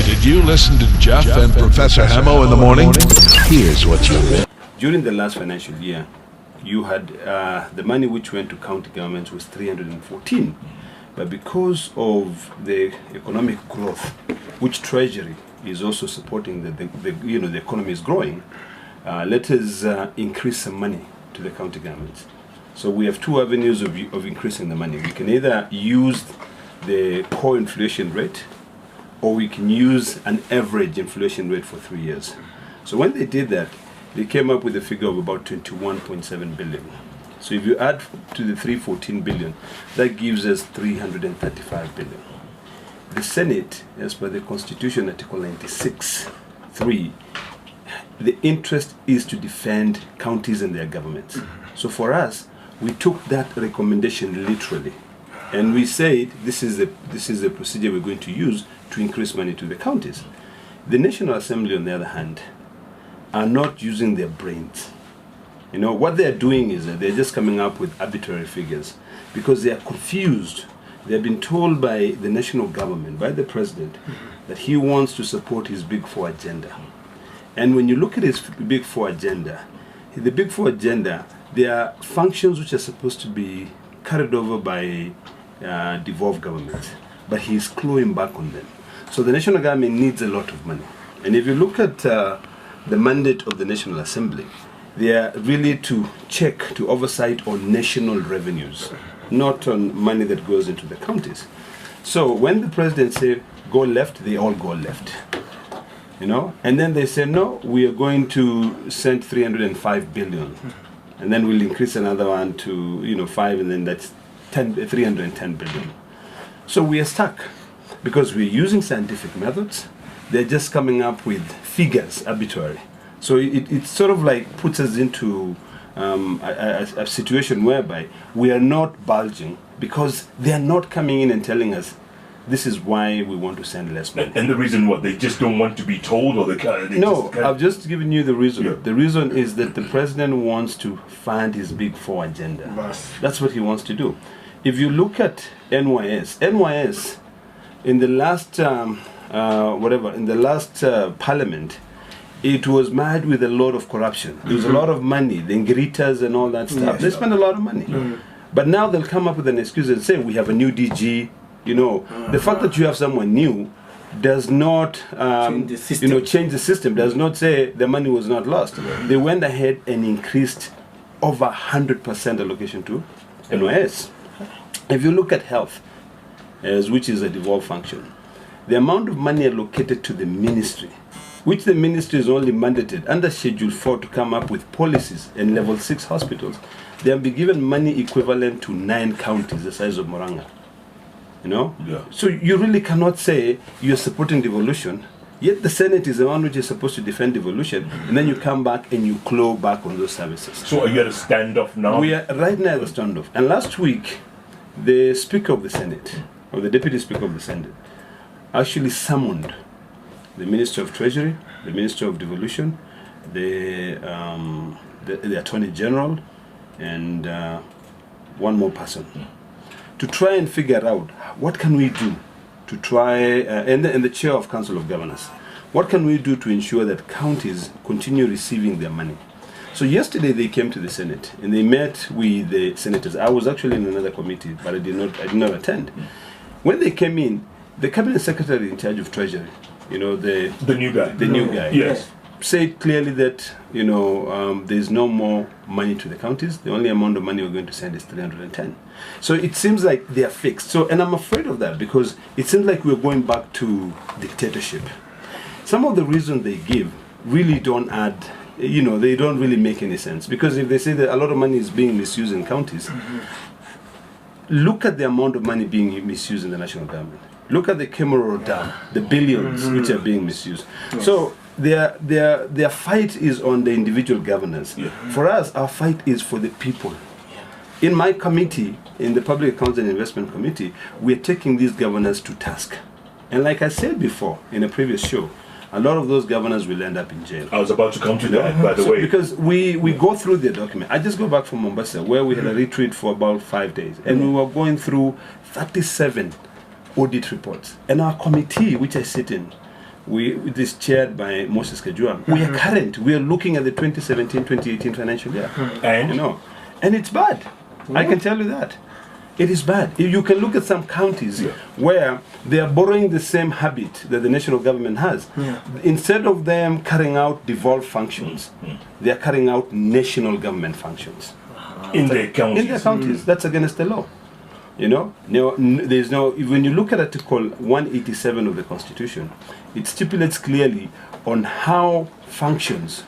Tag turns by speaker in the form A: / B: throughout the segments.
A: Did you listen to Jeff and Professor Hamo in the morning? Here's what you missed.
B: During the last financial year, you had the money which went to county governments was 314. But because of the economic growth, which Treasury is also supporting, the economy is growing, let us increase some money to the county governments. So we have two avenues of increasing the money. We can either use the core inflation rate, or we can use an average inflation rate for 3 years. So when they did that, they came up with a figure of about 21.7 billion. So if you add to the 314 billion, that gives us 335 billion. The Senate, as per the Constitution, Article 96(3), the interest is to defend counties and their governments. So for us, we took that recommendation literally, and we said this is the procedure we're going to use to increase money to the counties. The National Assembly, on the other hand, are not using their brains. You know, what they're doing is that they're just coming up with arbitrary figures because they are confused. They've been told by the national government, by the president, that he wants to support his Big Four agenda. And when you look at his Big Four agenda, the Big Four agenda, there are functions which are supposed to be carried over by devolved governments, but he's clawing back on them. So the national government needs a lot of money. And if you look at the mandate of the National Assembly, they are really to check, to oversight on national revenues, not on money that goes into the counties. So when the president say go left, they all go left. You know, and then they say no, we are going to send 305 billion, and then we'll increase another one to 5, and then that's 310 billion. So we are stuck because we're using scientific methods. They're just coming up with figures arbitrary. So it sort of like puts us into a situation whereby we are not bulging because they are not coming in and telling us this is why we want to send less money.
C: And the reason what? They just don't want to be told, or
B: I've just given you the reason.
C: Yeah.
B: The reason is that the president wants to fund his Big Four agenda. That's what he wants to do. If you look at NYS in the last parliament, it was mad with a lot of corruption. There was a lot of money, the Ngiritas and all that stuff. They spend a lot of money. But now they'll come up with an excuse and say, we have a new DG. The fact that you have someone new does not change the system, does not say the money was not lost. They went ahead and increased over 100% allocation to NYS. If you look at health, which is a devolved function, the amount of money allocated to the ministry, which the ministry is only mandated under Schedule 4 to come up with policies in level 6 hospitals, they have been given money equivalent to 9 counties the size of Moranga. So you really cannot say you're supporting devolution, yet the Senate is the one which is supposed to defend devolution, and then you come back and you claw back on those services.
C: So are you at a standoff now?
B: We are right now at a standoff. And last week, the Speaker of the Senate, or the Deputy Speaker of the Senate, actually summoned the Minister of Treasury, the Minister of Devolution, the Attorney General, and one more person, to try and figure out what can we do to try, and the Chair of Council of Governors, what can we do to ensure that counties continue receiving their money. So yesterday they came to the Senate and they met with the senators. I was actually in another committee, but I did not attend. When they came in, the Cabinet Secretary in charge of Treasury, the new guy,
C: yes,
B: said clearly that there's no more money to the counties. The only amount of money we're going to send is 310. So it seems like they are fixed. So, and I'm afraid of that because it seems like we're going back to dictatorship. Some of the reasons they give really don't add. They don't really make any sense, because if they say that a lot of money is being misused in counties, look at the amount of money being misused in the national government. Look at the Kemaroro Dam, the billions which are being misused. Yes. So their fight is on the individual governors. Yeah. For us, our fight is for the people. In my committee, in the Public Accounts and Investment Committee, we're taking these governors to task. And like I said before in a previous show, a lot of those governors will end up in jail.
C: I was about to come to that, by the way.
B: Because we go through the document. I just go back from Mombasa, where we had a retreat for about 5 days. And we were going through 37 audit reports. And our committee, which I sit in, It is chaired by Moses Kajua. We are current. We are looking at the 2017-2018 financial year.
C: And?
B: You know, and it's bad. I can tell you that. It is bad. You can look at some counties where they are borrowing the same habit that the national government has. Instead of them carrying out devolved functions, they are carrying out national government functions.
C: In their counties.
B: In their counties. That's against the law. You know, there's no. When you look at Article 187 of the Constitution, it stipulates clearly on how functions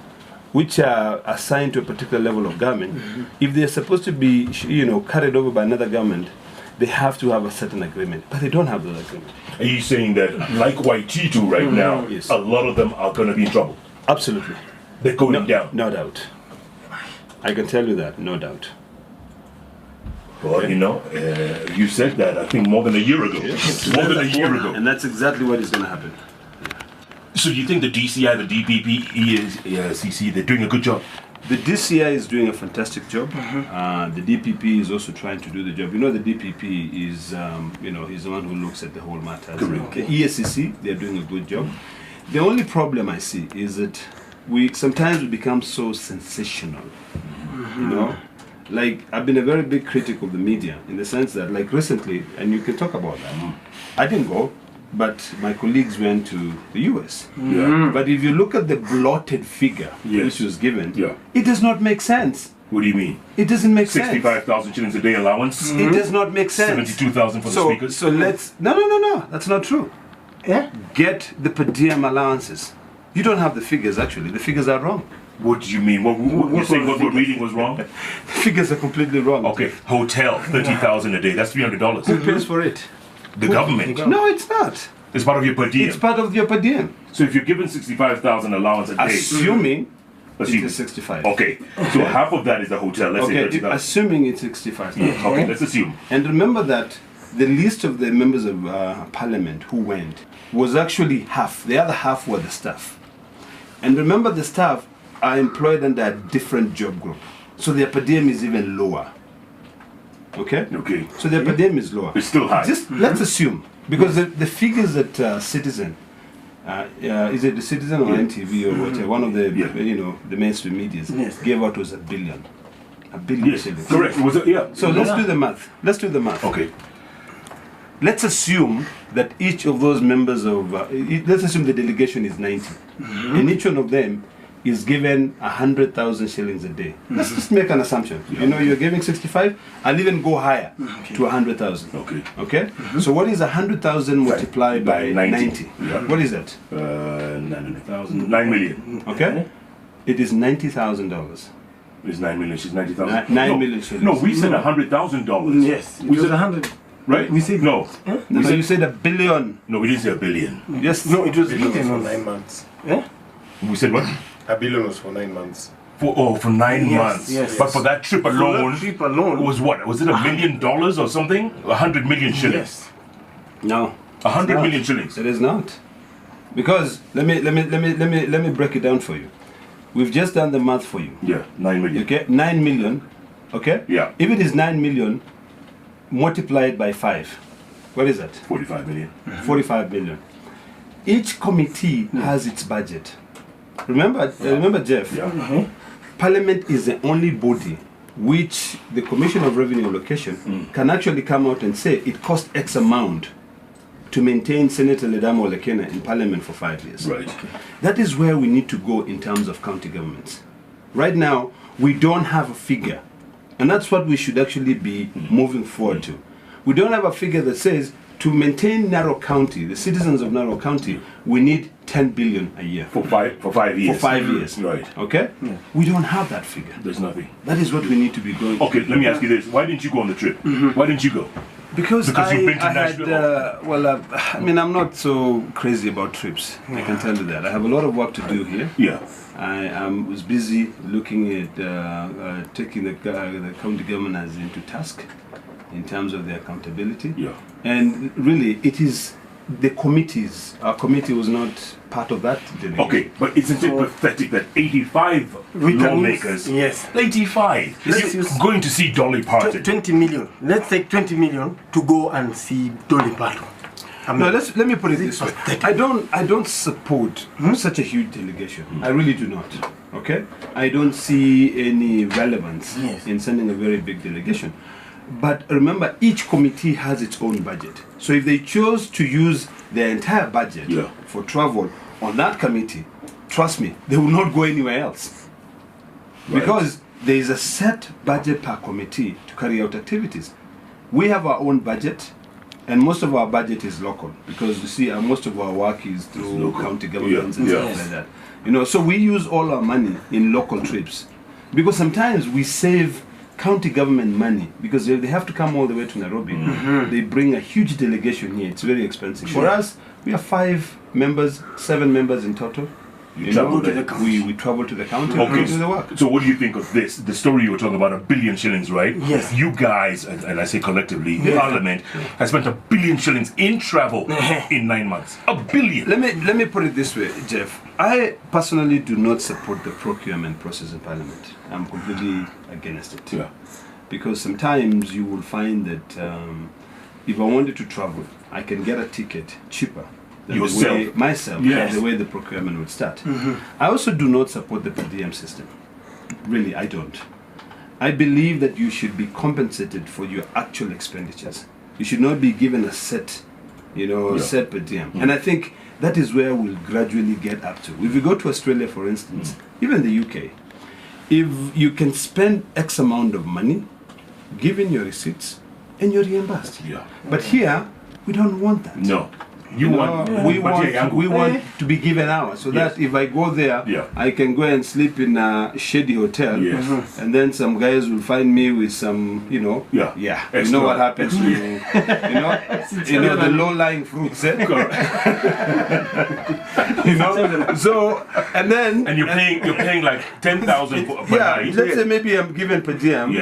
B: which are assigned to a particular level of government, if they're supposed to be, carried over by another government, they have to have a certain agreement. But they don't have that agreement.
C: Are you saying that, like Waititu right now,
B: Yes.
C: a lot of them are going to be in trouble?
B: Absolutely.
C: They're going down.
B: No doubt. I can tell you that, no doubt.
C: Well, you said that, I think, more than a year ago. More than a year ago.
B: And that's exactly what is going to happen.
C: So you think the DCI, the DPP, ESCC, they're doing a good job?
B: The DCI is doing a fantastic job. The DPP is also trying to do the job. You know, the DPP is, he's the one who looks at the whole matter. The ESCC, they're doing a good job. The only problem I see is that sometimes we become so sensational. You know, like I've been a very big critic of the media in the sense that, like recently, and you can talk about that. I didn't go, but my colleagues went to the US. But if you look at the blotted figure which was given, it does not make sense.
C: What do you mean?
B: It doesn't make
C: 65,000 shillings a day allowance?
B: It does not make sense.
C: 72,000 for the speakers?
B: So let's... No. That's not true. Get the per diem allowances. You don't have the figures, actually. The figures are wrong.
C: What do you mean? You're saying what we're reading was wrong?
B: The figures are completely wrong.
C: Okay, hotel, 30,000 a day. That's $300.
B: Who pays for it?
C: The government.
B: No, it's not.
C: It's part of your per diem.
B: It's part of your per diem.
C: So if you're given 65,000 allowance a day...
B: Assuming it is 65.
C: Okay, so half of that is the hotel. Let's say 30,000.
B: Assuming it's 65,000.
C: Okay, let's assume.
B: And remember that the list of the members of parliament who went was actually half. The other half were the staff. And remember, the staff are employed under a different job group. So their per diem is even lower. Okay?
C: Okay.
B: So their per diem is lower.
C: It's still high.
B: Just let's assume. Because the figures that Citizen, is it the Citizen or NTV or whatever, one of the, the mainstream media gave out was $1 billion. $1 billion shillings.
C: Correct. Was it?
B: So let's do the math.
C: Okay.
B: Let's assume that each of those members of, let's assume the delegation is 90. And each one of them is given 100,000 shillings a day. Let's just make an assumption. You know, you're giving 65, I'll even go higher to 100,000. Okay? So what is 100,000 multiplied by 90? What is that?
C: 900,000. 9 million.
B: Okay? It is $90,000.
C: It's 9 million. She's 90,000.
B: 9 million shillings.
C: No, we said $100,000.
D: Yes.
C: We said
D: 100.
C: Right?
D: We said
C: no.
B: No, you said $1 billion.
C: No, we didn't say $1 billion.
B: Yes.
D: No, it was written on 9 months.
C: We said what?
D: $1 billion was for 9 months.
C: For 9 months.
D: Yes.
C: But for that trip alone, was what? Was it $1 million or something? 100 million shillings.
D: Yes.
B: No.
C: 100 million shillings.
B: It is not. Because let me break it down for you. We've just done the math for you.
C: Yeah, 9 million.
B: Okay, 9 million. Okay?
C: Yeah.
B: If it is 9 million multiplied by 5, what is that?
C: 45 million.
B: 45 million. Each committee has its budget. Remember, Jeff, Parliament is the only body which the Commission of Revenue Allocation can actually come out and say it costs X amount to maintain Senator Ledama Olekina in Parliament for 5 years.
C: Right.
B: That is where we need to go in terms of county governments. Right now, we don't have a figure. And that's what we should actually be moving forward to. We don't have a figure that says to maintain Narrow County, the citizens of Narrow County, we need 10 billion a year.
C: For 5 years.
B: For 5 years.
C: Right.
B: Okay? Yeah. We don't have that figure.
C: There's nothing.
B: That is what we need to be going to.
C: Okay, let me ask you this. Why didn't you go on the trip? Why didn't you go?
B: Because
C: you've been to Nashville?
B: I mean, I'm not so crazy about trips. I can tell you that. I have a lot of work to do here.
C: Yeah.
B: I was busy looking at taking the county governors into task in terms of their accountability.
C: Yeah.
B: And really, it is the committees. Our committee was not part of that delegation.
C: Okay, but isn't it pathetic that 85 lawmakers, 85, is going to see Dolly Parton?
D: 20 million. Let's take 20 million to go and see Dolly Parton.
B: No, let me put it this way. I don't support such a huge delegation. I really do not. Okay? I don't see any relevance in sending a very big delegation. But remember, each committee has its own budget. So if they chose to use their entire budget for travel on that committee, trust me, they will not go anywhere else. Right. Because there is a set budget per committee to carry out activities. We have our own budget, and most of our budget is local, because you see, most of our work is through county governments and stuff like that. You know, so we use all our money in local trips, because sometimes we save county government money, because they have to come all the way to Nairobi. They bring a huge delegation here. It's very expensive. For us, we have 7 members in total. We travel to the county.
C: Okay,
B: and do the work.
C: So what do you think of this? The story you were talking about, 1 billion shillings, right?
E: Yes.
C: You guys, and I say collectively, Parliament has spent 1 billion shillings in travel in 9 months. 1 billion.
B: Let me put it this way, Jeff. I personally do not support the procurement process in Parliament. I'm completely against it.
C: Yeah.
B: Because sometimes you will find that if I wanted to travel, I can get a ticket cheaper. Myself, the way the procurement would start. I also do not support the per diem system. Really, I don't. I believe that you should be compensated for your actual expenditures. You should not be given a set, set per diem. And I think that is where we'll gradually get up to. If you go to Australia, for instance, even the UK, if you can spend X amount of money, give in your receipts, and you're reimbursed.
C: Yeah.
B: But here, we don't want that.
C: No.
B: We want to be given hours, so that if I go there, I can go and sleep in a shady hotel, and then some guys will find me with some, you know what happens to the low-lying fruits, So and
C: you're paying like 10,000 per night.
B: Let's say maybe I'm given per diem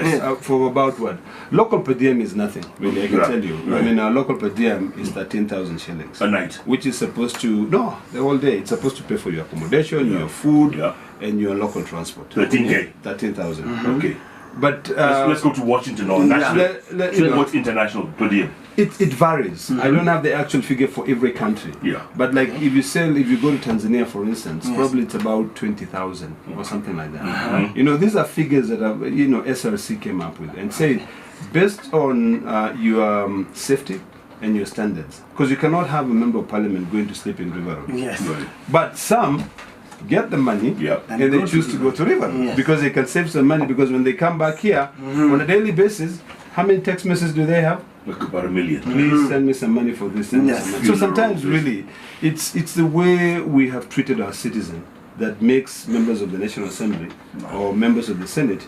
B: for about what? Local per diem is nothing, really. I can tell you. I mean, our local per diem is 13,000 shillings.
C: A night.
B: Which is supposed to, the whole day. It's supposed to pay for your accommodation, your food, and your local transport.
C: 13K.
B: 13,000.
C: Okay.
B: But
C: let's go to Washington or national. What's international per diem?
B: It varies. I don't have the actual figure for every country.
C: Yeah.
B: But like if you go to Tanzania, for instance, probably it's about 20,000 or something like that. These are figures that SRC came up with and said, based on your safety and your standards, because you cannot have a member of parliament going to sleep in River Road.
E: Yes.
B: Right. But some get the money and they choose to go to River Road because they can save some money, because when they come back here on a daily basis, how many text messages do they have?
C: Like about 1 million.
B: Please send me some money for this. So sometimes really it's the way we have treated our citizen that makes members of the National Assembly or members of the Senate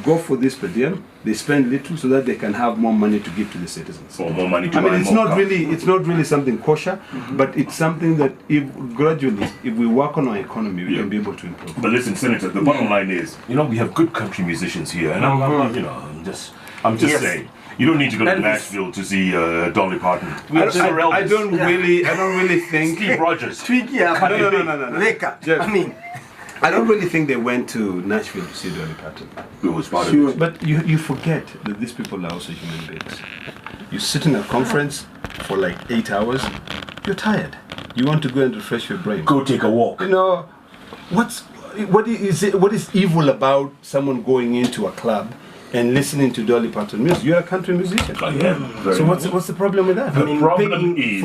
B: go for this per diem. They spend little so that they can have more money to give to the citizens.
C: Or more money to
B: buy more. It's not really something kosher, but it's something that if we work on our economy, we can be able to improve.
C: But listen, Senator, the bottom line is, we have good country musicians here, and I'm just saying. You don't need to go to Nashville to see Dolly Parton.
B: I don't really think
C: Steve Rogers.
B: No. I don't really think they went to Nashville to see Dolly Parton.
C: It was part of it.
B: But you forget that these people are also human beings. You sit in a conference for like 8 hours, you're tired. You want to go and refresh your brain.
C: Go take a walk.
B: What is evil about someone going into a club and listening to Dolly Parton music? You're a country musician.
C: I am.
B: So what's the problem with that?
C: The problem is...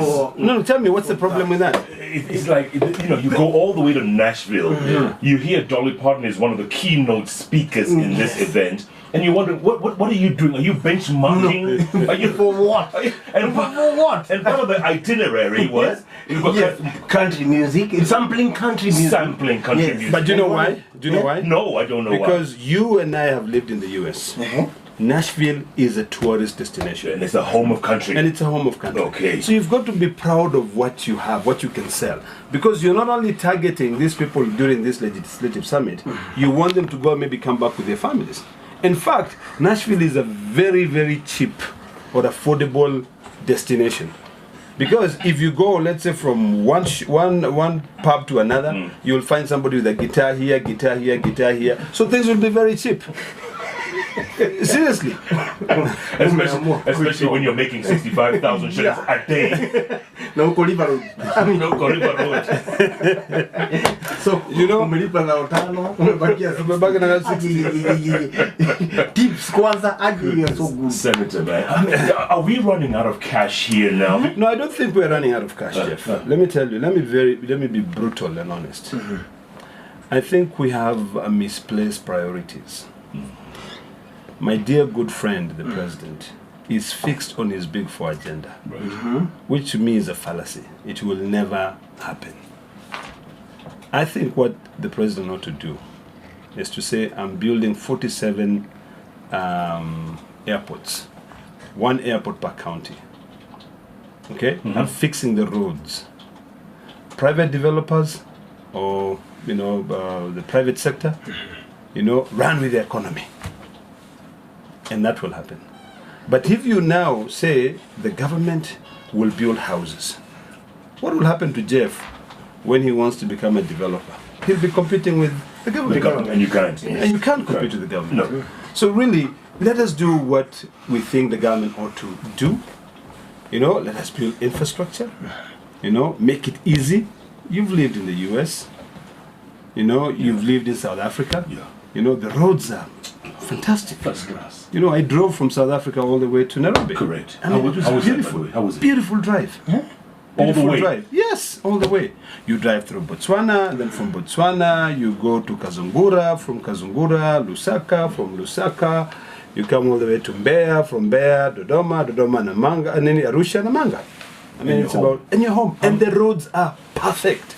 B: tell me, what's the problem with that?
C: It's like, you go all the way to Nashville, you hear Dolly Parton is one of the keynote speakers in this event, and you wonder, what are you doing? Are you benchmarking? No. Are you for what? And for what? And part of the itinerary was
E: country music, sampling country music.
C: Music.
B: But do you know why?
C: No, I don't know why.
B: Because you and I have lived in the US. Nashville is a tourist destination.
C: And it's a home of country.
B: And it's a home of country.
C: Okay.
B: So you've got to be proud of what you have, what you can sell. Because you're not only targeting these people during this legislative summit, you want them to go and maybe come back with their families. In fact, Nashville is a very, very cheap or affordable destination. Because if you go, let's say, from one pub to another, you'll find somebody with a guitar here, guitar here, guitar here. So things will be very cheap. Seriously.
C: Especially when you're making 65,000 shillings a day.
E: Na uko River Road.
C: No, River Road.
E: So,
B: You know-
E: umelipa na utano, umebakia
B: Umebaki na 60.
E: tips kwanza, aje, you're so good.
C: Senator, man. Are we running out of cash here now?
B: No, I don't think we're running out of cash, Jeff. Let me tell you. Let me be brutal and honest. I think we have misplaced priorities. My dear good friend, the president, is fixed on his Big Four agenda, which to me is a fallacy. It will never happen. I think what the president ought to do is to say, I'm building 47 airports, one airport per county. Okay? I'm fixing the roads. Private developers or, the private sector, run with the economy. And that will happen. But if you now say the government will build houses, what will happen to Jeff when he wants to become a developer? He'll be competing with the government.
C: And you can't.
B: And you can't compete with the government. No. So really, let us do what we think the government ought to do. Let us build infrastructure. Make it easy. You've lived in the US. You've lived in South Africa.
C: Yeah.
B: The roads are fantastic.
C: First class.
B: I drove from South Africa all the way to Nairobi.
C: Correct.
B: I mean,
C: How
B: it was
C: was that, by the
B: beautiful.
C: way? How was it?
B: Beautiful drive.
C: All the
B: Beautiful
C: way?
B: drive. Yes, all the way. You drive through Botswana, then from Botswana you go to Kazungura, from Kazungura, Lusaka, from Lusaka you come all the way to Mbeya, from Mbeya, Dodoma, Namanga, and then Arusha, Namanga. I mean, it's about, and you're home. And the roads are perfect.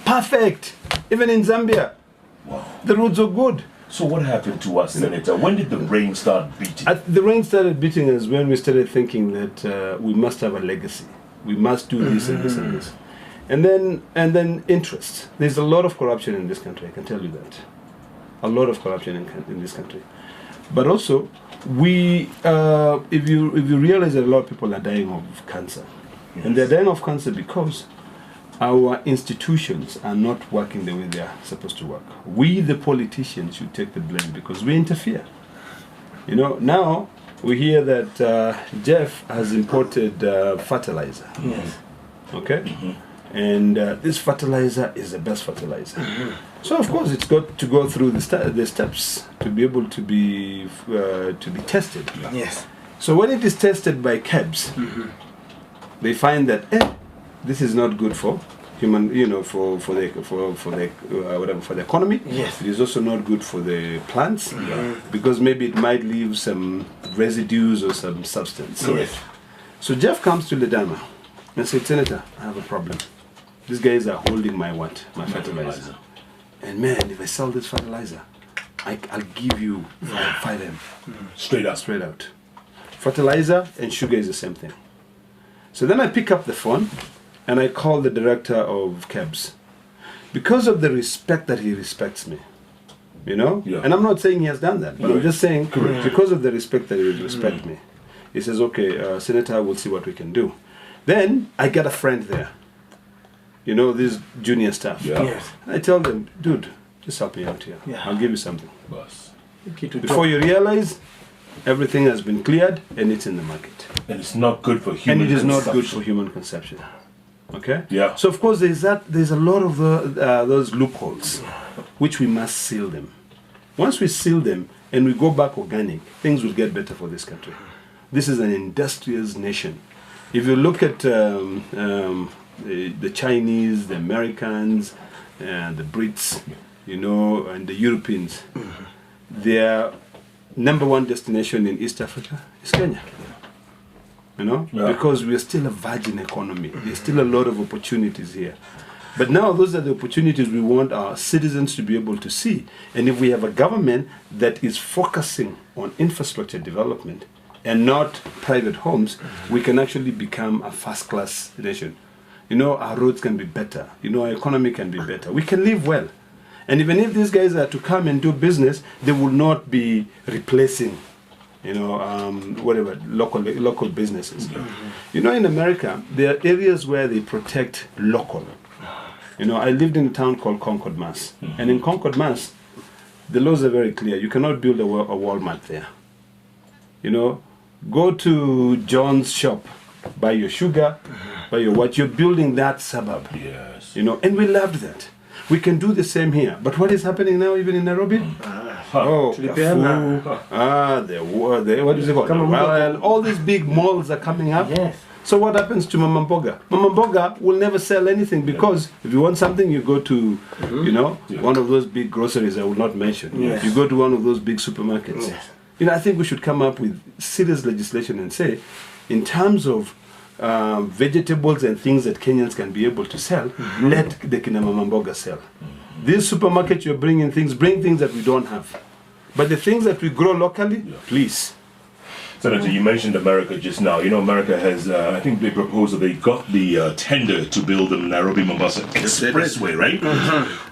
B: Perfect. Even in Zambia,
C: Wow.
B: the roads are good.
C: So what happened to us, Senator? When did the rain start beating?
B: The rain started beating us when we started thinking that we must have a legacy. We must do this and this and this. And then interest. There's a lot of corruption in this country, I can tell you that. A lot of corruption in this country. But also, if you realize that a lot of people are dying of cancer. Yes. And they're dying of cancer because our institutions are not working the way they are supposed to work. We, the politicians, should take the blame because we interfere. Now we hear that Jeff has imported fertilizer.
E: Yes.
B: Okay? And this fertilizer is the best fertilizer. So of course it's got to go through the steps to be able to be tested.
E: Yes.
B: So when it is tested by KEBS, they find that this is not good for human, for the economy.
E: Yes.
B: It is also not good for the plants because maybe it might leave some residues or some substance.
E: Yes.
B: So Jeff comes to Ledama and said, Senator, I have a problem. These guys are holding my fertilizer. And man, if I sell this fertilizer, I'll give you 5M.
C: Straight up.
B: Straight out. Fertilizer and sugar is the same thing. So then I pick up the phone and I call the director of KEBS. Because of the respect that he respects me, Yeah. And I'm not saying he has done that, but I'm just saying because of the respect that he respects me. He says, okay, Senator, we'll see what we can do. Then I get a friend there. These junior staff.
C: Yeah.
E: Yes.
B: I tell them, dude, just help me out here.
E: Yeah.
B: I'll give you something.
C: Boss.
E: Okay, to
B: Before you realize, everything has been cleared and it's in the market.
C: And it's not good for human
B: And it is not good
C: consumption.
B: for human consumption. Okay?
C: Yeah.
B: So of course there's a lot of those loopholes which we must seal them. Once we seal them and we go back organic, things will get better for this country. This is an industrious nation. If you look at the Chinese, the Americans, and the Brits, and the Europeans, their number one destination in East Africa is Kenya. Because we are still a virgin economy. There's still a lot of opportunities here. But now those are the opportunities we want our citizens to be able to see. And if we have a government that is focusing on infrastructure development and not private homes, we can actually become a first-class nation. Our roads can be better. Our economy can be better. We can live well. And even if these guys are to come and do business, they will not be replacing local businesses. In America, there are areas where they protect local. I lived in a town called Concord, Mass. And in Concord, Mass, the laws are very clear. You cannot build a Walmart there. You know, go to John's shop, buy your sugar, buy your what. You're building that suburb.
C: Yes.
B: You know, and we loved that. We can do the same here. But what is happening now, even in Nairobi? Oh,
E: Tulipeana.
B: what is it called? Well, all these big malls are coming up.
E: Yes.
B: So what happens to Mama Mboga? Mama Mboga will never sell anything because if you want something, you go to, you know, one of those big groceries I will not mention.
E: Yes.
B: You go to one of those big supermarkets.
E: Yes.
B: You know, I think we should come up with serious legislation and say, in terms of vegetables and things that Kenyans can be able to sell, let the kina Mama Mboga sell. This supermarket you're bringing things, bring things that we don't have. But the things that we grow locally, please.
C: Senator, you mentioned America just now. You know, America has, I think they proposed that they got the tender to build the Nairobi-Mombasa Expressway, right?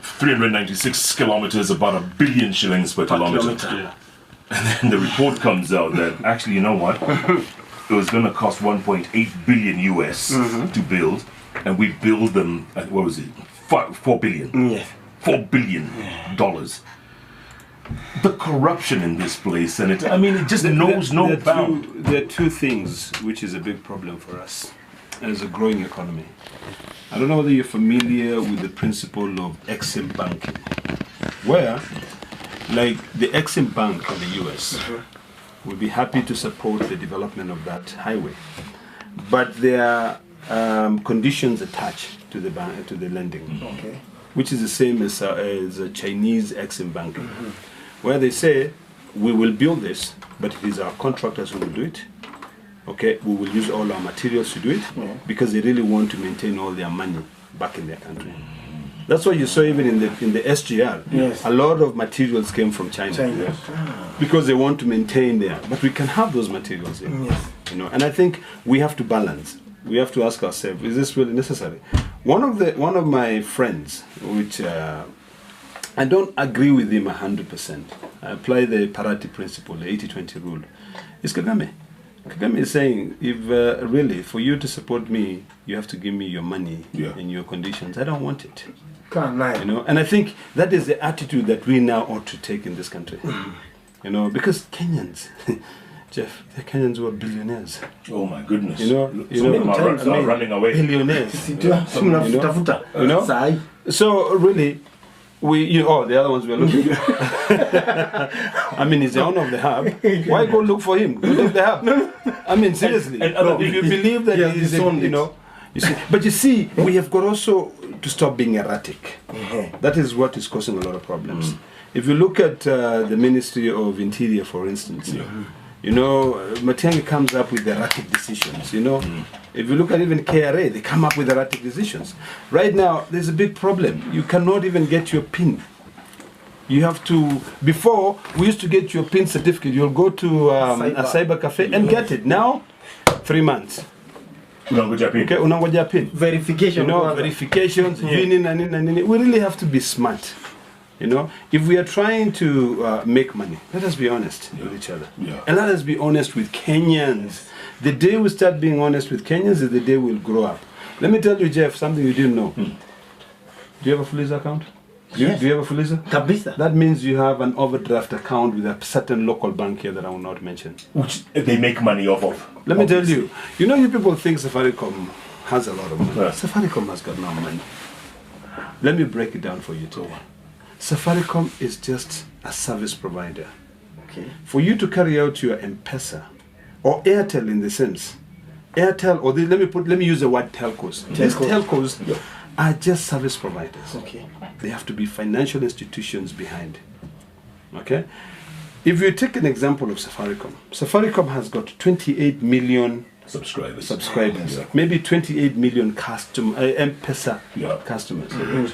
C: 396 kilometers, about 1 billion shillings per kilometer.
B: Yeah.
C: And then the report comes out that actually, you know what? It was going to cost 1.8 billion US to build, and we build them at, what was it? 4 billion.
E: Yes.
C: $4 billion. The corruption in this place, and it just knows no bound.
B: There are two things which is a big problem for us as a growing economy. I don't know whether you're familiar with the principle of Exim banking, where, like the Exim Bank in the US, will be happy to support the development of that highway, but there are conditions attached to the bank, to the lending,
E: Okay.
B: which is the same as a Chinese Exim banking, where they say, we will build this, but it is our contractors who will do it. Okay, we will use all our materials to do it, because they really want to maintain all their money back in their country. That's what you saw even in the SGR.
E: Yes.
B: A lot of materials came from China.
E: China.
B: Because they want to maintain their, but we can have those materials here.
E: Yes.
B: You know, and I think we have to balance. We have to ask ourselves, is this really necessary? One of my friends, which I don't agree with him 100%. I apply the parity principle, the 80-20 rule. Is Kagame. Kagame is saying, if really for you to support me, you have to give me your money and your conditions. I don't want it.
E: Can't lie.
B: You know, and I think that is the attitude that we now ought to take in this country. You know, because Kenyans, Jeff, the Kenyans were billionaires.
C: Oh my goodness!
B: You know,
C: Some of them are running away.
B: Billionaires.
E: Tafuta.
B: You know?
E: Sai.
B: So really, the other ones we are looking. I mean, he's the owner of the hub. Why go look for him? Go leave the hub. I mean, seriously.
C: And
B: if you believe that he's, you know, you see. But you see, we have got also to stop being erratic. That is what is causing a lot of problems. If you look at the Ministry of Interior, for instance, you know, Matiang'i comes up with erratic decisions, you know. If you look at even KRA, they come up with erratic decisions. Right now, there's a big problem. You cannot even get your PIN. You have to, before, we used to get your PIN certificate. You'll go to a cyber cafe and get it. Now, 3 months. Okay, unangoja PIN.
E: Verification.
B: You know, verifications, we really have to be smart. You know, if we are trying to make money, let us be honest with each other. And let us be honest with Kenyans. The day we start being honest with Kenyans is the day we'll grow up. Let me tell you, Jeff, something you didn't know. Do you have a Fuliza account?
E: Yes.
B: Do you have a Fuliza?
E: Kabisa.
B: That means you have an overdraft account with a certain local bank here that I will not mention.
C: Which they make money off of.
B: Let me tell you, you know, you people think Safaricom has a lot of money.
C: Yeah.
B: Safaricom has got no money. Let me break it down for you too. Safaricom is just a service provider.
E: Okay.
B: For you to carry out your M-Pesa or Airtel in the sense, Airtel or let me use the word telcos. These telcos are just service providers.
E: Okay.
B: They have to be financial institutions behind. Okay? If you take an example of Safaricom, Safaricom has got 28 million
C: subscribers.
B: Maybe 28 million M-Pesa customers.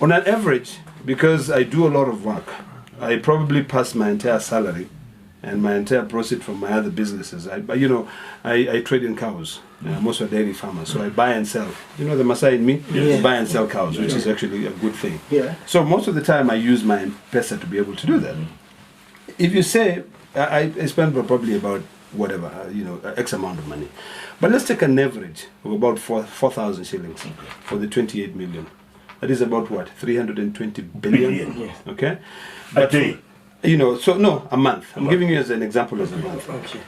B: On an average, because I do a lot of work, I probably pass my entire salary and my entire proceed from my other businesses. I trade in cows. I'm also a dairy farmer, so I buy and sell. You know the Masai in me? Buy and sell cows, which is actually a good thing.
E: Yeah.
B: So most of the time I use my M-Pesa to be able to do that. If you say, I spend probably about whatever, X amount of money. But let's take an average of about 4,000 shillings for the 28 million. That is about what? 320 billion?
E: Yes.
B: Okay?
C: A day.
B: You know, so no, a month. I'm giving you as an example as a month.
E: Okay.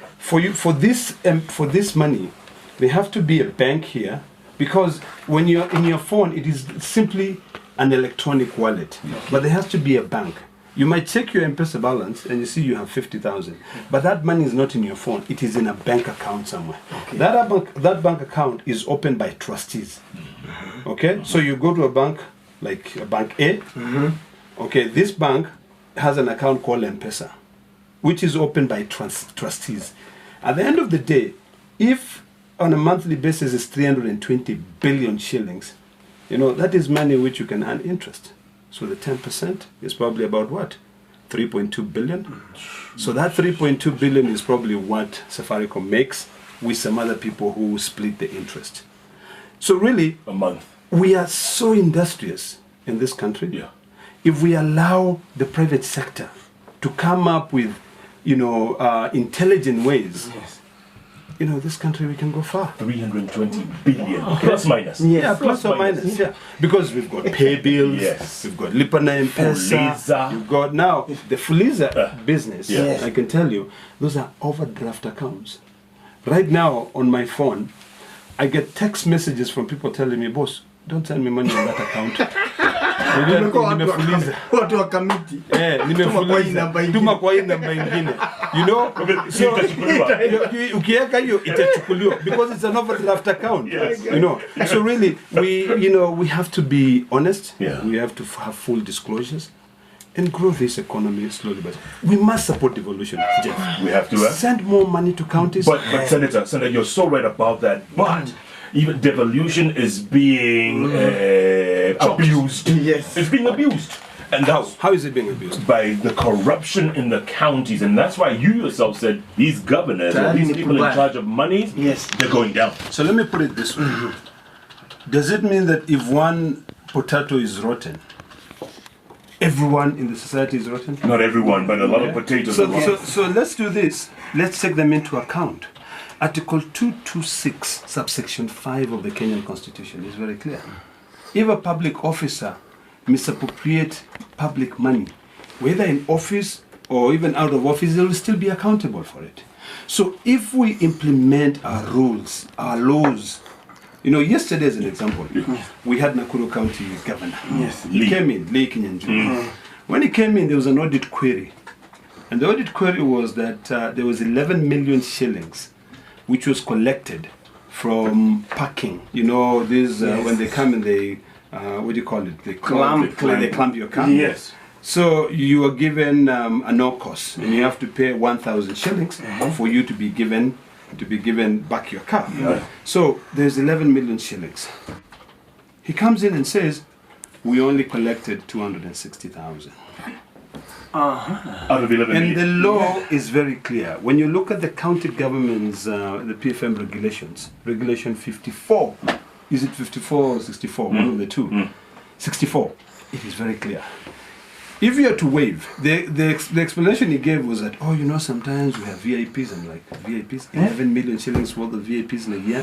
B: For this money, there have to be a bank here, because when you're in your phone, it is simply an electronic wallet. But there has to be a bank. You might check your M-Pesa balance and you see you have 50,000, but that money is not in your phone. It is in a bank account somewhere.
E: Okay.
B: That bank account is opened by trustees. Okay, so you go to a bank like a bank A. Okay, this bank has an account called M-Pesa, which is opened by trustees. At the end of the day, if on a monthly basis is 320 billion shillings, you know, that is money which you can earn interest. So the 10% is probably about what? 3.2 billion. So that 3.2 billion is probably what Safaricom makes with some other people who split the interest. So really,
C: A month.
B: we are so industrious in this country.
C: Yeah.
B: If we allow the private sector to come up with, you know, intelligent ways,
E: Yes.
B: you know, this country, we can go far.
C: 320 billion. Plus minus.
B: Yeah, plus or minus, yeah. Because we've got pay bills,
C: Yes.
B: we've got Lipana M-Pesa,
C: Fuliza.
B: you've got now the Fuliza business,
C: Yes.
B: I can tell you, those are overdraft accounts. Right now, on my phone, I get text messages from people telling me, boss, don't send me money on that account. Nimefuliza.
E: Watu wa committee. Tuma kwa hii namba ingine.
B: Tuma kwa hii namba ingine. You know? So, ukiweka hiyo itachukuliwa because it's an overdraft account.
C: Yes.
B: You know? So really, we have to be honest.
C: Yeah.
B: We have to have full disclosures and grow this economy slowly. But we must support devolution, Jeff.
C: We have to.
B: Send more money to counties.
C: But Senator, you're so right about that. But even devolution is being abused.
E: Yes.
C: It's being abused. And that's
B: How is it being abused?
C: by the corruption in the counties. And that's why you yourself said these governors, or these people in charge of money,
E: Yes.
C: they're going down.
B: So let me put it this way. Does it mean that if one potato is rotten, everyone in the society is rotten?
C: Not everyone, but a lot of potatoes. are rotten.
B: So let's do this. Let's take them into account. Article 226, subsection 5 of the Kenyan Constitution is very clear. If a public officer misappropriate public money, whether in office or even out of office, they will still be accountable for it. So if we implement our rules, our laws, you know, yesterday as an example, we had Nakuru County Governor.
E: Yes.
B: He came in, Lee Kinyanjui. When he came in, there was an audit query. And the audit query was that there was 11 million shillings which was collected from parking. You know, this when they come and they, what do you call it? They clamp your car.
C: Yes.
B: So you are given a no cost, and you have to pay 1,000 shillings for you to be given back your car. So there's 11 million shillings. He comes in and says, we only collected 260,000.
C: Out of 11
B: And the
C: million.
B: law is very clear. When you look at the county government's, the PFM regulations, regulation 54, is it 54 or 64? One of the two. 64. It is very clear. If you are to waive, the explanation he gave was that, oh, you know, sometimes we have VIPs. I'm like, VIPs? 11 million shillings worth of VIPs in a year?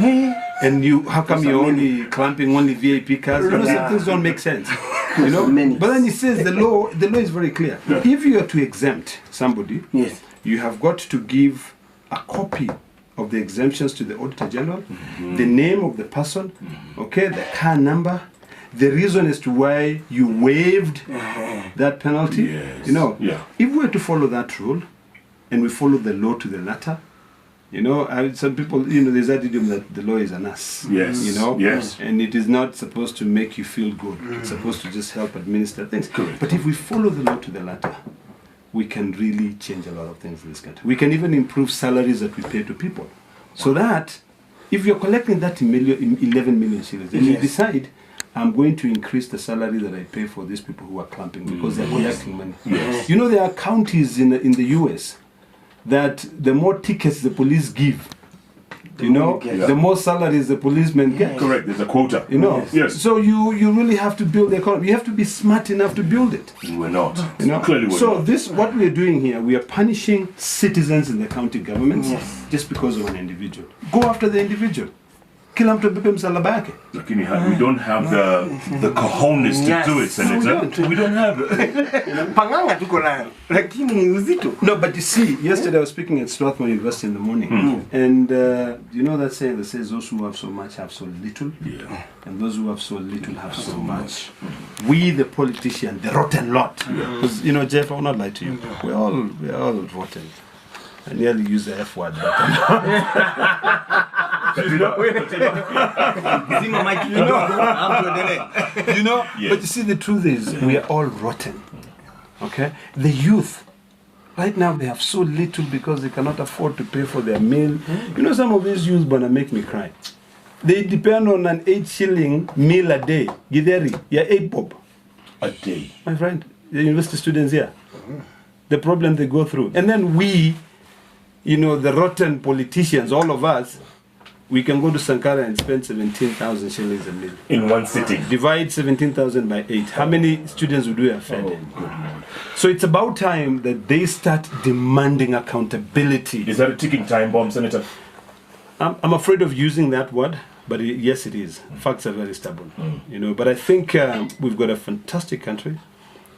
B: And you, how come you're only clamping only VIP cars? You know, some things don't make sense. You know? But then he says the law is very clear. If you are to exempt somebody,
E: Yes.
B: you have got to give a copy of the exemptions to the Auditor General, the name of the person, okay, the car number, the reason as to why you waived that penalty.
C: Yes.
B: You know,
C: Yeah.
B: if we were to follow that rule and we follow the law to the letter, you know, some people, you know, there's that idiom that the law is an ass.
C: Yes.
B: You know?
C: Yes.
B: And it is not supposed to make you feel good. It's supposed to just help administer things.
C: Correct.
B: But if we follow the law to the letter, we can really change a lot of things in this country. We can even improve salaries that we pay to people. So that if you're collecting that 11 million shillings, and you decide, I'm going to increase the salary that I pay for these people who are clamping because they're collecting money.
C: Yes.
B: You know, there are counties in the US that the more tickets the police give, you know, the more salaries the policemen get.
C: Correct, there's a quota.
B: You know,
C: Yes.
B: so you really have to build the economy. You have to be smart enough to build it.
C: We're not.
B: You know?
C: Clearly we're
B: So
C: not.
B: this, what we are doing here, we are punishing citizens in the county governments just because of an individual. Go after the individual. kila mtu abebe msalaba yake.
C: Lakini we don't have the cojones to
E: Yes.
C: do it, Senator. We don't have it.
E: Panganga tuko nayo. Lakini uzito.
B: No, but you see, yesterday I was speaking at Strathmore University in the morning, and you know that saying that says those who have so much have so little, and those who have so little have so much. We, the politicians, the rotten lot. Because you know, Jeff, I will not lie to you. We're all rotten. I nearly use the F word, but
E: Zima mic kidogo.
B: you know.
C: Yes.
B: But you see, the truth is, we are all rotten. Okay, the youth. Right now, they have so little because they cannot afford to pay for their meal. You know, some of these youths gonna make me cry. They depend on an 8 shilling meal a day. Githeri, yeah, 8 bob.
C: A day.
B: My friend, the university students here. The problem they go through. And then we, you know, the rotten politicians, all of us, we can go to Sankara and spend 17,000 shillings a meal.
C: In one sitting.
B: Divide 17,000 by 8. How many students would we have fed? So it's about time that they start demanding accountability.
C: Is that a ticking time bomb, Senator?
B: I'm afraid of using that word, but yes, it is. Facts are very stubborn, you know. But I think we've got a fantastic country.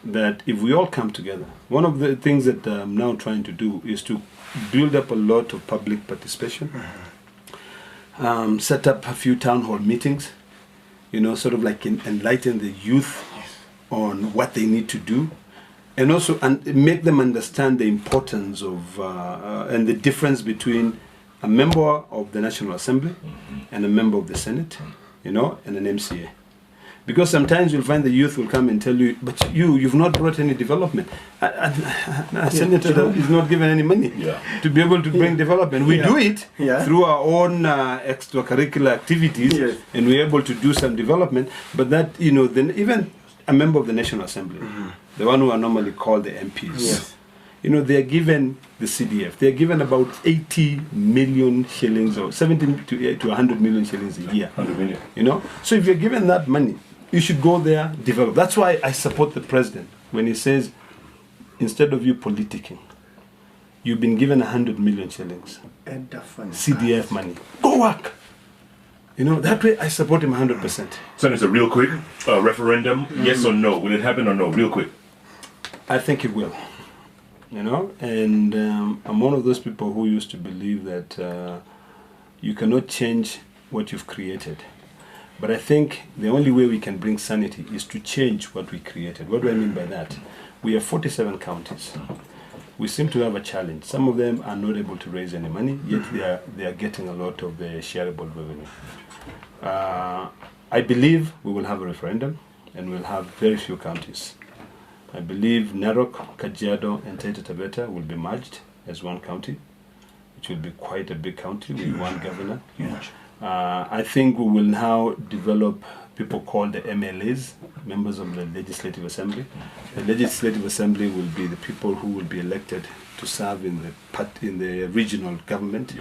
B: That if we all come together, one of the things that I'm now trying to do is to build up a lot of public participation. Set up a few town hall meetings, you know, sort of like enlighten the youth on what they need to do, and also make them understand the importance of and the difference between a member of the National Assembly and a member of the Senate, you know, and an MCA. Because sometimes you'll find the youth will come and tell you, but you've not brought any development. A senator is not given any money to be able to bring development. We do it through our own extracurricular activities, and we're able to do some development. But that, you know, then even a member of the National Assembly, the one who are normally called the MPs, you know, they are given the CDF. They are given about 80 million shillings or 70 to 100 million shillings a year.
C: 100 million.
B: You know, so if you're given that money, you should go there, develop. That's why I support the president when he says, instead of you politicking, you've been given 100 million shillings, CDF money. Go work. You know, that way I support him 100%.
C: Senator, real quick, referendum, yes or no? Will it happen or no? Real quick.
B: I think it will. You know, and I'm one of those people who used to believe that you cannot change what you've created. But I think the only way we can bring sanity is to change what we created. What do I mean by that? We have 47 counties. We seem to have a challenge. Some of them are not able to raise any money, yet they are getting a lot of the shareable revenue. I believe we will have a referendum, and we'll have very few counties. I believe Narok, Kajiado, and Taita Taveta will be merged as one county, which will be quite a big county with one governor.
C: Huge.
B: I think we will now develop people called the MLAs, members of the Legislative Assembly. The Legislative Assembly will be the people who will be elected to serve in the regional government.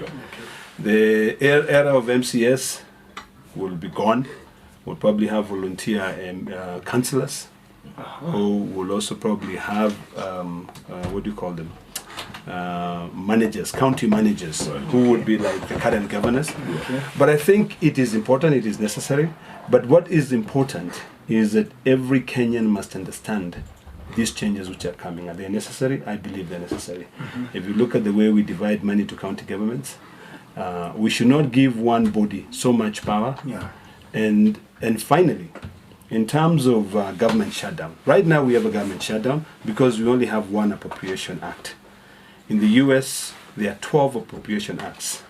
B: The era of MCS will be gone. We'll probably have volunteer councillors who will also probably have, what do you call them? Managers, county managers, who would be like the current governors. But I think it is important, it is necessary. But what is important is that every Kenyan must understand these changes which are coming. Are they necessary? I believe they're necessary. If you look at the way we divide money to county governments, we should not give one body so much power. And finally, in terms of government shutdown, right now we have a government shutdown because we only have one appropriation act. In the US, there are 12 appropriation acts,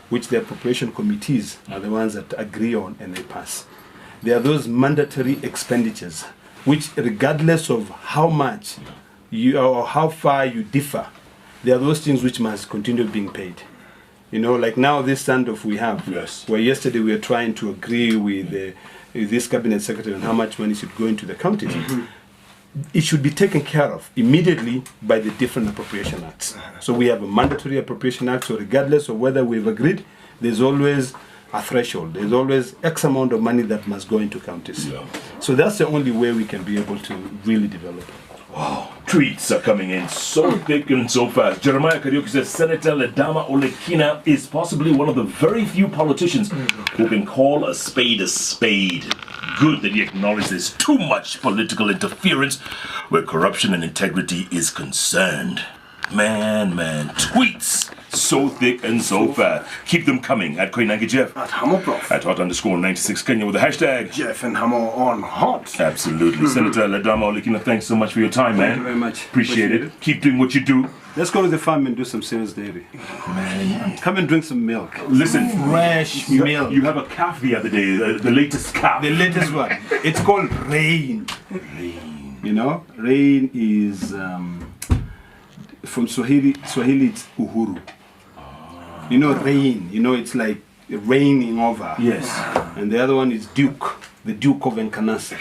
B: which the appropriation committees are the ones that agree on and they pass. There are those mandatory expenditures, which regardless of how much you or how far you differ, there are those things which must continue being paid. You know, like now this standoff we have, where yesterday we were trying to agree with this cabinet secretary on how much money should go into the counties. It should be taken care of immediately by the different appropriation acts. So we have a mandatory appropriation act, so regardless of whether we've agreed, there's always a threshold. There's always X amount of money that must go into counties. So that's the only way we can be able to really develop.
C: Wow. Tweets are coming in so thick and so fast. Jeremiah Kariuki says Senator Ledama Olekina is possibly one of the very few politicians who can call a spade a spade. Good that he acknowledges there's too much political interference where corruption and integrity is concerned. Man, tweets so thick and so fast. Keep them coming at Koinange Jeff.
D: At Hamo Prof.
C: At hot_96 Kenya with the hashtag
D: Jeff and Hamo on hot.
C: Absolutely. Senator Ledama Olekina, thanks so much for your time, man.
B: Thank you very much.
C: Appreciate it. Keep doing what you do.
B: Let's go to the farm and do some serious dairy.
C: Man.
B: Come and drink some milk.
C: Listen,
E: Fresh
C: you,
E: milk.
C: you have a calf the other day, the latest calf.
B: The latest one. It's called Rain. You know, Rain is from Swahili. It's Uhuru. You know, Rain. You know, it's like raining over.
C: Yes.
B: And the other one is Duke, the Duke of Enkanasa.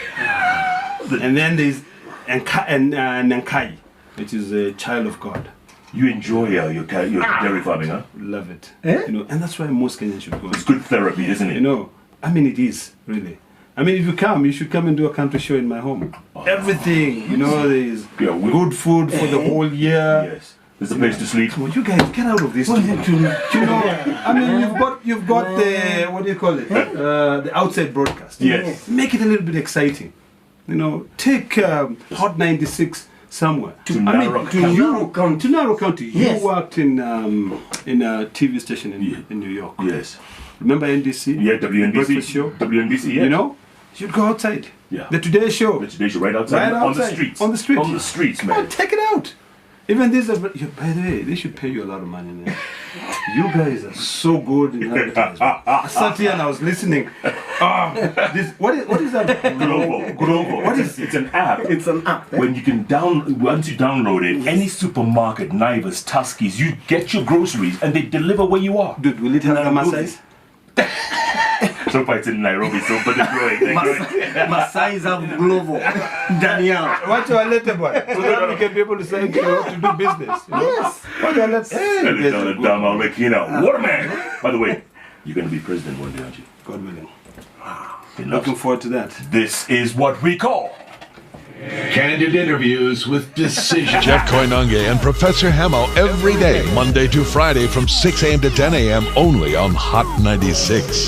B: And then there's Nankai, which is a child of God.
C: You enjoy your dairy farming, huh?
B: Love it.
E: Eh?
B: You know, and that's why most Kenyans should go.
C: It's good therapy, isn't it?
B: You know, I mean, it is really. I mean, if you come, you should come and do a country show in my home. Everything, you know, there's
C: Yeah,
B: good food for the whole year.
C: Yes. There's a place to sleep.
B: Come on, you guys, get out of this. You know, I mean, you've got the, what do you call it? The outside broadcast.
C: Yes.
B: Make it a little bit exciting. You know, take Hot 96 somewhere.
C: To Narok County.
B: To Narok County.
E: Yes.
B: You worked in a TV station in New York.
C: Yes.
B: Remember NBC?
C: Yeah, WNBC.
B: Breakfast show.
C: WNBC, yeah.
B: You know, you'd go outside.
C: Yeah.
B: The Today Show.
C: The Today Show right outside,
B: Right
C: on the
B: outside.
C: streets.
B: On the street.
C: On the streets,
B: Come on,
C: man.
B: take it out. Even this, by the way, they should pay you a lot of money now. You guys are so good in advertising. I sat here and I was listening. What is that?
C: Glovo. What is it? It's an app.
E: It's an app.
C: When you can once you download it, any supermarket, Naivas, Tuskies, you get your groceries and they deliver where you are.
B: Dude, will it have a size?
C: So far it's in Nairobi, so but they're growing.
E: Masai's have Glovo. Daniel.
B: What's your letter boy? So that we can be able to say to do business. You know? Yes. What your letter?
C: Senator Ledama Olekina. What a man! By the way, you're going to be president one day, aren't you?
B: God willing.
C: Enough.
B: Looking forward to that.
C: This is what we call
A: Candid interviews with decision. Jeff Koinange and Professor Hemo every day, Monday to Friday from 6 a.m. to 10 a.m. only on Hot 96.